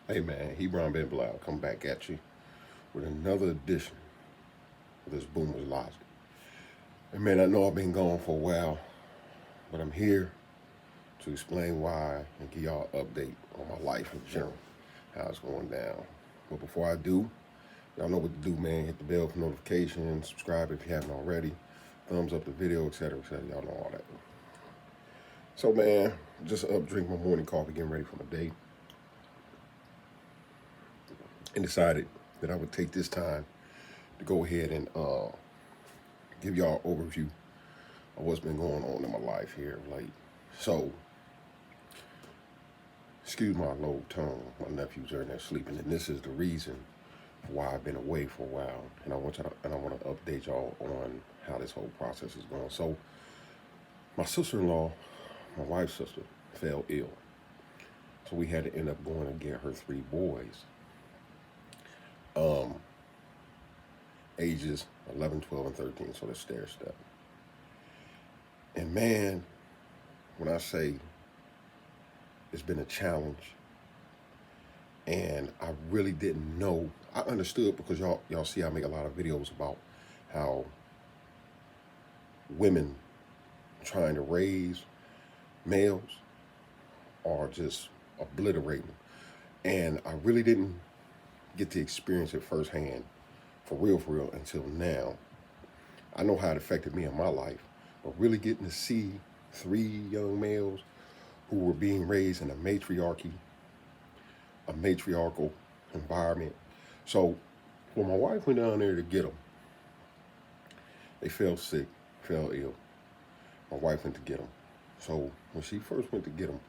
Hey man, Hebron Ben Blau come back at you with another edition of this Boomer's Logic. And man, I know I've been gone for a while, but I'm here to explain why and give y'all an update on my life in general, how it's going down. But before I do, y'all know what to do, man. Hit the bell for notifications, subscribe if you haven't already, thumbs up the video, etc., etc. Y'all know all that. So man, just up, drink my morning coffee, getting ready for my day, and decided that I would take this time to go ahead and give y'all an overview of what's been going on in my life here of late. So, excuse my low tone. My nephews are in there sleeping, and this is the reason why I've been away for a while. And I want to update y'all on how this whole process is going. So, my sister-in-law, my wife's sister, fell ill. So we had to end up going and get her three boys, ages 11, 12, and 13. So they're stair step. And man, when I say it's been a challenge, and I really didn't know. I understood because y'all see I make a lot of videos about how women trying to raise males are just obliterating. And I really didn't get to experience it firsthand, for real, until now. I know how it affected me in my life, but really getting to see three young males who were being raised in a matriarchal environment. So when my wife went down there to get them, they fell sick, fell ill. My wife went to get them. So when she first went to get them,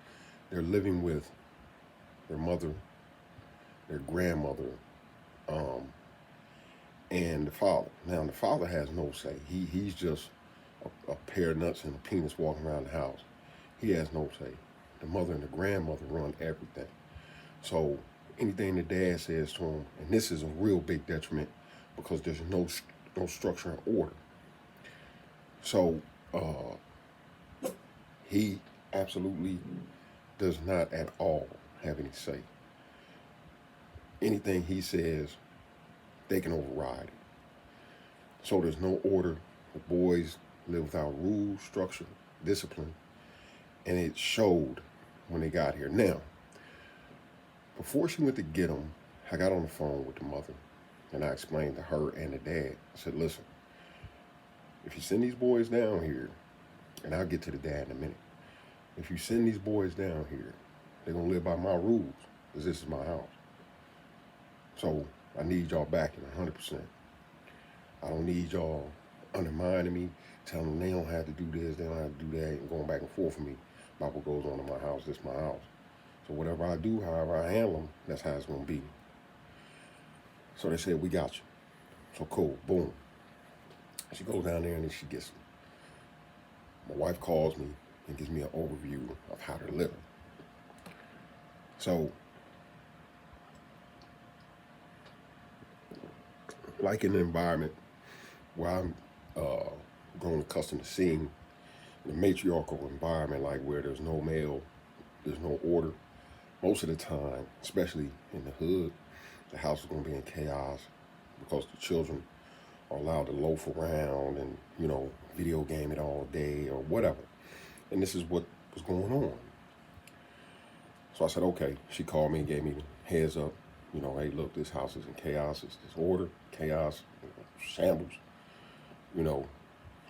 they're living with their mother, their grandmother, and the father. Now the father has no say. He's just a pair of nuts and a penis walking around the house. He has no say. The mother and the grandmother run everything. So anything the dad says to him, and this is a real big detriment because there's no structure and order. So he absolutely does not at all have any say. Anything he says, they can override it. So there's no order. The boys live without rules, structure, discipline, and it showed when they got here. Now, before she went to get them, I got on the phone with the mother, and I explained to her and the dad. I said, listen, if you send these boys down here, and I'll get to the dad in a minute, if you send these boys down here, they're going to live by my rules, because this is my house. So I need y'all backing 100%. I don't need y'all undermining me, telling them they don't have to do this, they don't have to do that, and going back and forth with me about what goes on in my house. This is my house. So whatever I do, however I handle them, that's how it's going to be. So they said, we got you. So cool, boom. She goes down there and then she gets them. My wife calls me and gives me an overview of how they're living. So, like in an environment where I'm grown accustomed to seeing the matriarchal environment, like where there's no male, there's no order, most of the time, especially in the hood, the house is going to be in chaos because the children are allowed to loaf around and, video game it all day or whatever. And this is what was going on. So I said, okay. She called me and gave me the heads up. Hey, look, this house is in chaos. It's disorder, chaos, shambles. So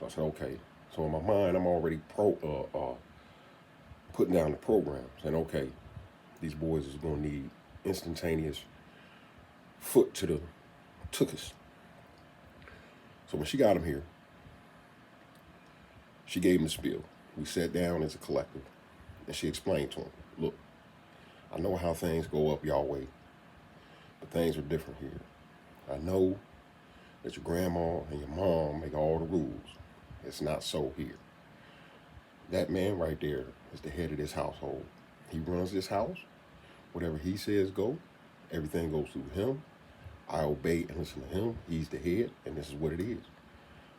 I said, okay. So in my mind, I'm already putting down the program, saying, okay, these boys is going to need instantaneous foot to the tuchus. So when she got him here, she gave him the spiel. We sat down as a collective, and she explained to him, look, I know how things go up y'all way, but things are different here. I know that your grandma and your mom make all the rules. It's not so here. That man right there is the head of this household. He runs this house. Whatever he says go, everything goes through him. I obey and listen to him. He's the head, and this is what it is.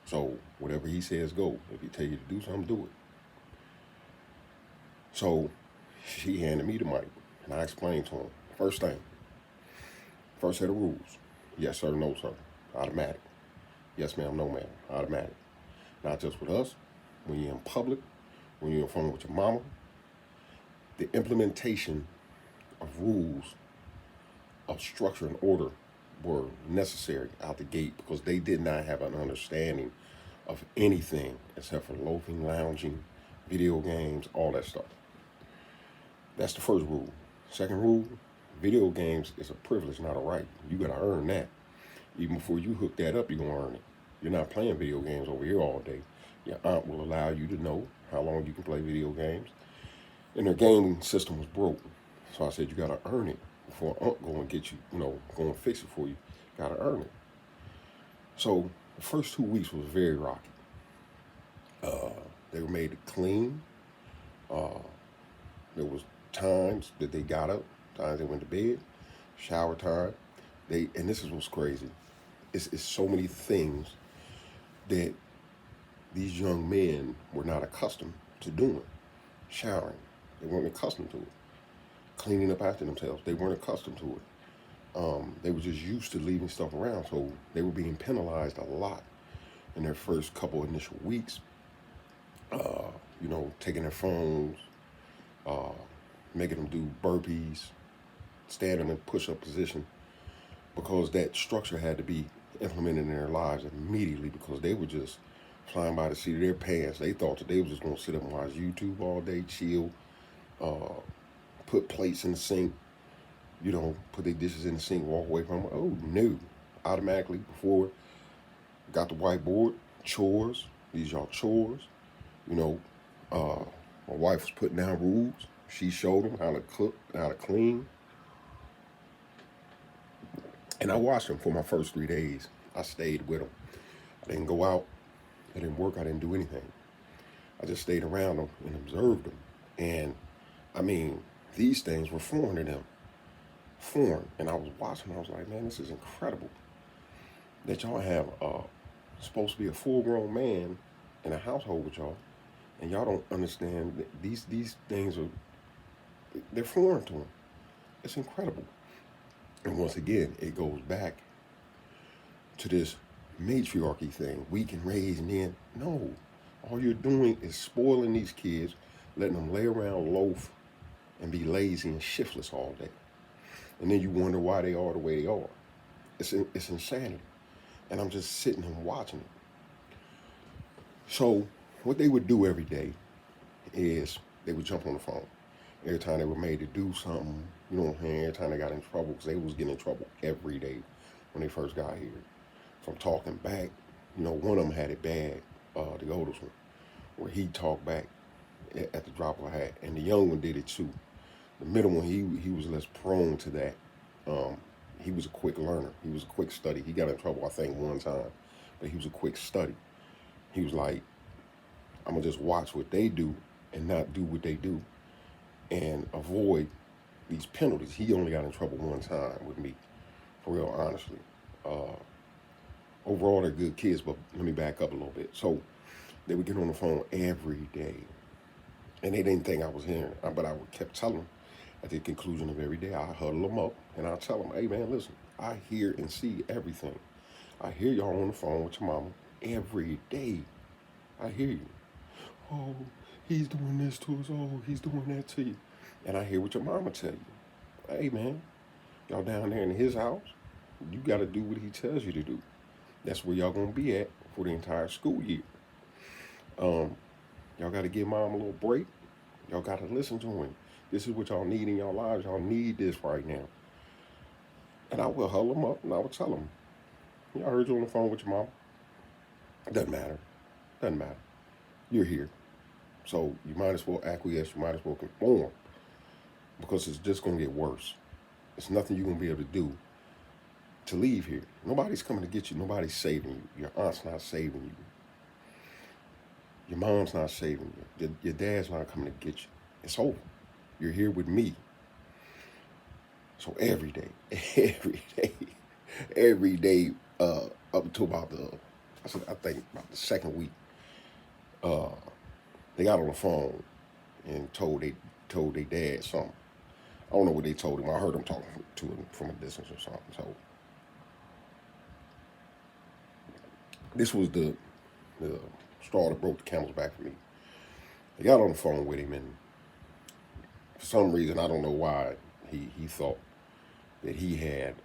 So whatever he says go. If he tell you to do something, do it. So she handed me the mic, and I explained to him, first thing, First set of rules. Yes, sir, no, sir. Automatic. Yes, ma'am, no, ma'am. Automatic. Not just with us. When you're in public, when you're on the phone with your mama, the implementation of rules, of structure and order were necessary out the gate because they did not have an understanding of anything except for loafing, lounging, video games, all that stuff. That's the first rule. Second rule, video games is a privilege, not a right. You gotta earn that. Even before you hook that up, you're gonna earn it. You're not playing video games over here all day. Your aunt will allow you to know how long you can play video games. And their gaming system was broke. So I said, you gotta earn it before aunt go and get you, go and fix it for you. Gotta earn it. So the first 2 weeks was very rocky. They were made to clean. There was times that they got up, times they went to bed, shower time. And this is what's crazy. It's so many things that these young men were not accustomed to doing. Showering, they weren't accustomed to it. Cleaning up after themselves, they weren't accustomed to it. They were just used to leaving stuff around, so they were being penalized a lot in their first couple initial weeks. Taking their phones, making them do burpees, standing in push-up position, because that structure had to be implemented in their lives immediately because they were just flying by the seat of their pants. They thought that they were just going to sit up and watch YouTube all day, chill, put plates in the sink, put their dishes in the sink, walk away from them. Oh, no. Automatically, before, got the whiteboard, chores. These y'all chores. My wife was putting down rules. She showed them how to cook, how to clean. And I watched them for my first 3 days. I stayed with them. I didn't go out. I didn't work. I didn't do anything. I just stayed around them and observed them. And, these things were foreign to them. Foreign. And I was watching. I was like, man, this is incredible. That y'all have supposed to be a full-grown man in a household with y'all. And y'all don't understand that these things they're foreign to them. It's incredible. And once again, it goes back to this matriarchy thing. We can raise men. No. All you're doing is spoiling these kids, letting them lay around, loaf, and be lazy and shiftless all day. And then you wonder why they are the way they are. It's insanity. And I'm just sitting and watching it. So what they would do every day is they would jump on the phone. Every time they were made to do something, every time they got in trouble, because they was getting in trouble every day when they first got here. From talking back, one of them had it bad, the oldest one, where he talked back at the drop of a hat. And the young one did it too. The middle one, he was less prone to that. He was a quick learner. He was a quick study. He got in trouble, I think, one time, but he was a quick study. He was like, I'm going to just watch what they do and not do what they do and avoid these penalties. He only got in trouble one time with me, for real, honestly. Overall, they're good kids, but let me back up a little bit. So they would get on the phone every day, and they didn't think I was hearing, but I kept telling them at the conclusion of every day, I huddle them up, and I tell them, hey, man, listen, I hear and see everything. I hear y'all on the phone with your mama every day. I hear you. Oh, he's doing this to us. Oh, he's doing that to you. And I hear what your mama tell you. Hey, man, y'all down there in his house, you got to do what he tells you to do. That's where y'all going to be at for the entire school year. Y'all got to give mom a little break. Y'all got to listen to him. This is what y'all need in your lives. Y'all need this right now. And I will huddle them up and I will tell them, I heard you on the phone with your mom. Doesn't matter. Doesn't matter. You're here. So you might as well acquiesce. You might as well conform. Because it's just going to get worse. It's nothing you're going to be able to do to leave here. Nobody's coming to get you. Nobody's saving you. Your aunt's not saving you. Your mom's not saving you. Your dad's not coming to get you. It's over. You're here with me. So every day, up to about I think about the second week, they got on the phone and told their dad something. I don't know what they told him. I heard him talking to him from a distance or something. So this was the straw that broke the camel's back for me. I got on the phone with him, and for some reason, I don't know why, he thought that he had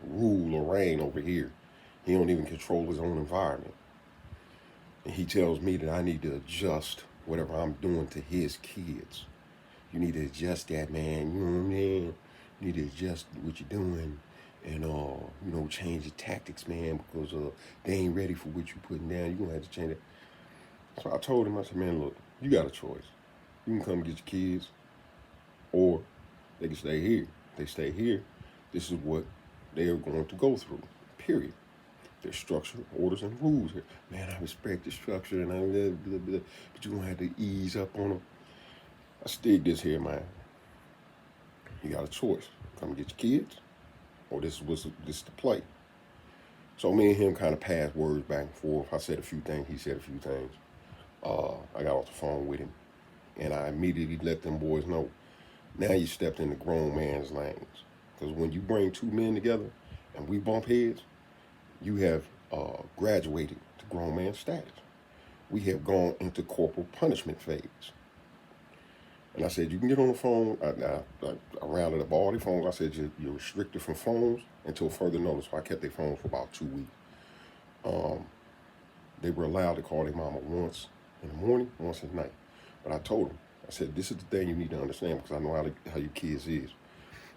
rule or reign over here. He don't even control his own environment. And he tells me that I need to adjust whatever I'm doing to his kids. You need to adjust that, man. You know what I mean? You need to adjust what you're doing and, change your tactics, man, because they ain't ready for what you're putting down. You're going to have to change it. So I told him, I said, man, look, you got a choice. You can come get your kids, or they can stay here. If they stay here, this is what they are going to go through, period. There's structure, orders, and rules here. Man, I respect the structure, and but you're going to have to ease up on them. I stick this here, man. You got a choice. Come get your kids, or this is the play. So me and him kind of passed words back and forth. I said a few things. He said a few things. I got off the phone with him, and I immediately let them boys know. Now you stepped into grown man's lanes. Because when you bring two men together and we bump heads, you have graduated to grown man status. We have gone into corporal punishment phase. And I said, you can get on the phone. I rounded up all the phones. I said, you're restricted from phones until further notice. So I kept their phones for about 2 weeks. They were allowed to call their mama once in the morning, once at night. But I told them, I said, this is the thing you need to understand, because I know how your kids is.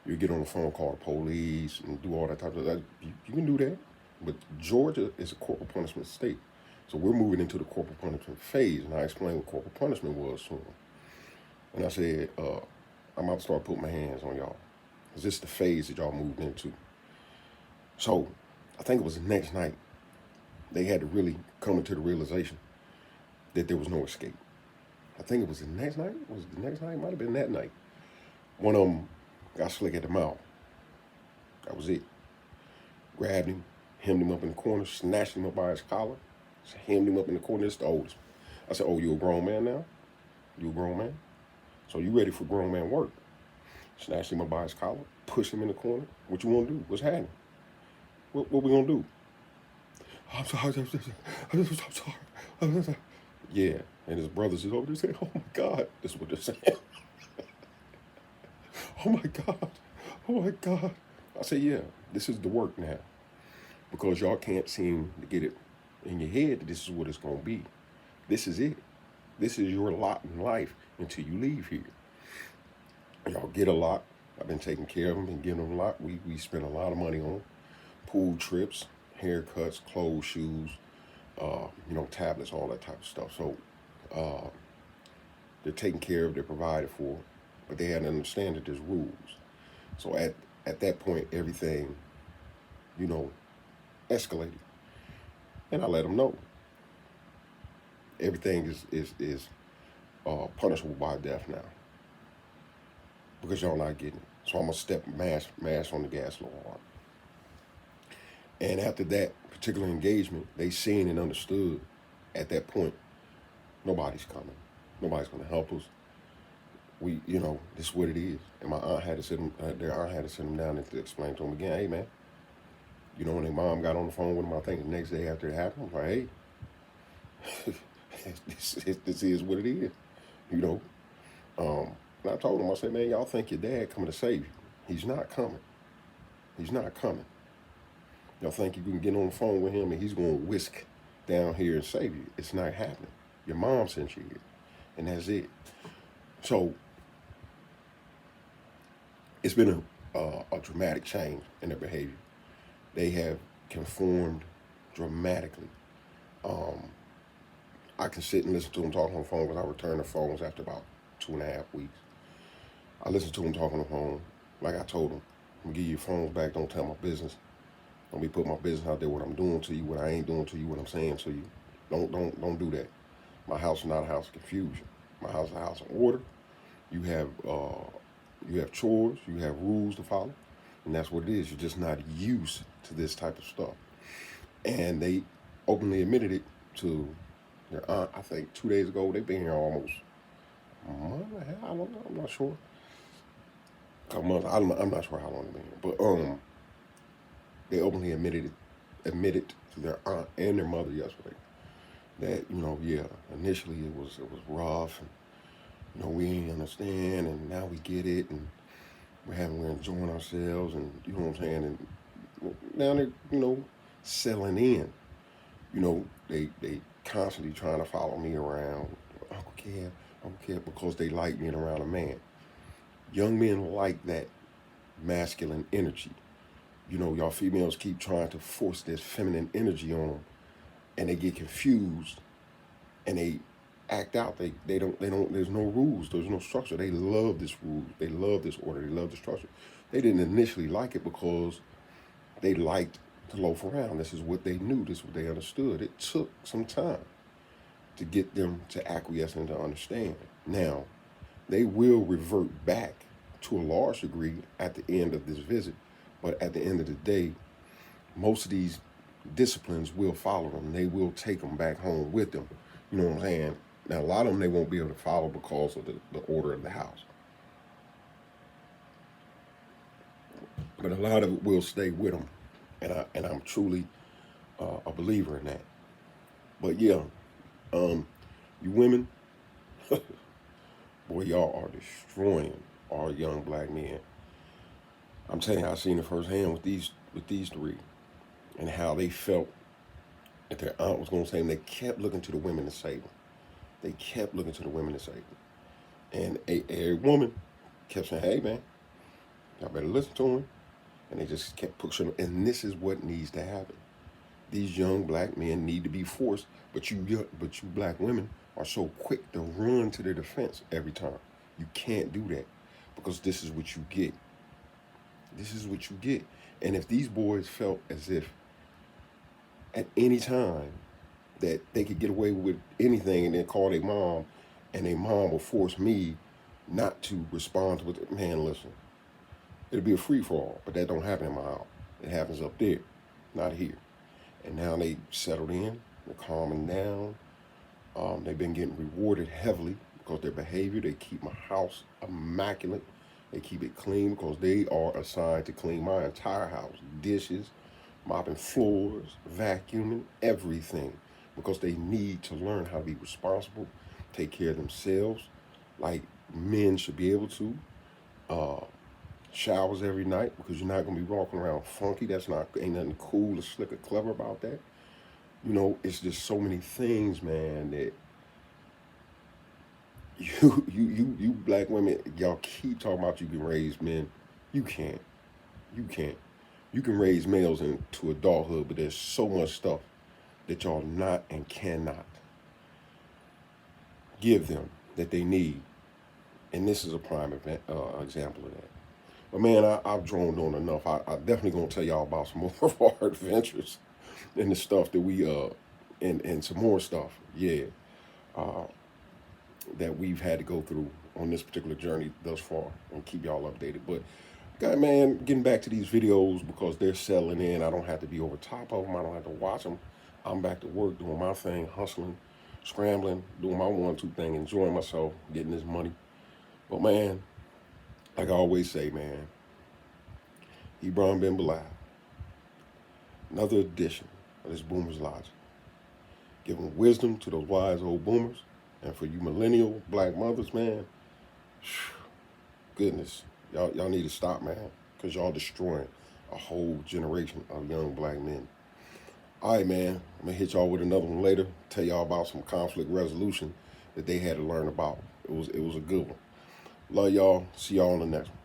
You get on the phone, call the police, and do all that type of stuff. You can do that. But Georgia is a corporal punishment state. So we're moving into the corporal punishment phase. And I explained what corporal punishment was to them. And I said, I'm about to start putting my hands on y'all. Because this is the phase that y'all moved into. So I think it was the next night, they had to really come into the realization that there was no escape. I think it was the next night. Was it the next night? It might have been that night. One of them got slick at the mouth. That was it. Grabbed him, hemmed him up in the corner, snatched him up by his collar, hemmed him up in the corner. It's the oldest. I said, oh, you a grown man now? You a grown man? So you ready for grown man work? Snatched him up by his collar, pushed him in the corner. What you want to do? What's happening? What we going to do? I'm sorry. I'm sorry. Yeah. And his brothers is over there saying, oh my God. This is what they're saying. Oh my God. Oh my God. I say, yeah, this is the work now. Because y'all can't seem to get it in your head that this is what it's going to be. This is it. This is your lot in life until you leave here. Y'all get a lot. I've been taking care of them, been giving them a lot. We spend a lot of money on pool trips, haircuts, clothes, shoes, tablets, all that type of stuff. So they're taken care of, they're provided for, but they had to understand that there's rules. So at that point, everything, escalated. And I let them know. Everything is punishable by death now. Because y'all not getting it. So I'm going to step mash on the gas a little hard. And after that particular engagement, they seen and understood at that point, nobody's coming. Nobody's going to help us. This is what it is. And my aunt had to sit them down and to explain to them again, hey, man, when their mom got on the phone with them, I think the next day after it happened, I was like, hey, this is what it is, And I told them, I said, man, y'all think your dad coming to save you. He's not coming. He's not coming. Y'all think you can get on the phone with him and he's going to whisk down here and save you. It's not happening. Your mom sent you here, and that's it. So it's been a dramatic change in their behavior. They have conformed dramatically. I can sit and listen to them talk on the phone because I return the phones after about 2.5 weeks. I listen to them talk on the phone. Like I told them, I'm going to give you your phones back. Don't tell my business. Don't be putting my business out there, what I'm doing to you, what I ain't doing to you, what I'm saying to you. Don't do that. My house is not a house of confusion. My house is a house of order. You have chores, you have rules to follow, and that's what it is. You're just not used to this type of stuff. And they openly admitted it to their aunt, I think 2 days ago. They've been here almost a month and a half, I don't know, I'm not sure. a couple months. I'm not sure how long it's been, but they openly admitted to their aunt and their mother yesterday that, yeah, initially it was rough, and we ain't understand, and now we get it, and we're enjoying ourselves, and you know what I'm saying, and now they're settling in. They constantly trying to follow me around. Uncle Kev, because they like being around a man. Young men like that masculine energy. Y'all females keep trying to force this feminine energy on them, and they get confused, and they act out. They don't. There's no rules. There's no structure. They love this rule. They love this order. They love the structure. They didn't initially like it because they liked to loaf around. This is what they knew. This is what they understood. It took some time to get them to acquiesce and to understand. Now, they will revert back to a large degree at the end of this visit. But at the end of the day, most of these disciplines will follow them. They will take them back home with them. You know what I'm saying? Now, a lot of them they won't be able to follow because of the order of the house. But a lot of it will stay with them. And I'm truly a believer in that. But yeah, you women, boy, y'all are destroying our young black men. I'm telling you, I've seen it firsthand with these three, and how they felt that their aunt was going to save them. They kept looking to the women to save them. They kept looking to the women to save them. And a woman kept saying, hey, man, y'all better listen to him. And they just kept pushing them. And this is what needs to happen. These young black men need to be forced, but you black women are so quick to run to their defense every time. You can't do that, because this is what you get. This is what you get. And if these boys felt as if at any time that they could get away with anything and then call their mom, and their mom will force me not to respond to it, man, listen, it'll be a free-for-all, but that don't happen in my house. It happens up there, not here. And now they settled in, they're calming down. They've been getting rewarded heavily because their behavior. They keep my house immaculate. They keep it clean because they are assigned to clean my entire house. Dishes, mopping floors, vacuuming, everything. Because they need to learn how to be responsible, take care of themselves, like men should be able to. Showers every night, because you're not going to be walking around funky. Ain't nothing cool or slick or clever about that. It's just so many things, man, that you black women, y'all keep talking about you can raise men. You can't. You can't. You can raise males into adulthood, but there's so much stuff that y'all not and cannot give them that they need. And this is a prime example of that. But man, I've droned on enough. I definitely gonna tell y'all about some more of our adventures and the stuff that we and some more stuff, that we've had to go through on this particular journey thus far, and keep y'all updated. But man, getting back to these videos, because they're settling in. I don't have to be over top of them. I don't have to watch them. I'm back to work, doing my thing, hustling, scrambling, doing my 1-2 thing, enjoying myself, getting this money. But man, like I always say, man, Hebron Ben Bilal, another edition of this Boomer's Logic, giving wisdom to those wise old boomers. And for you millennial black mothers, man, goodness, y'all need to stop, man, because y'all destroying a whole generation of young black men. All right, man, I'm going to hit y'all with another one later, tell y'all about some conflict resolution that they had to learn about. It was a good one. Love y'all. See y'all on the next one.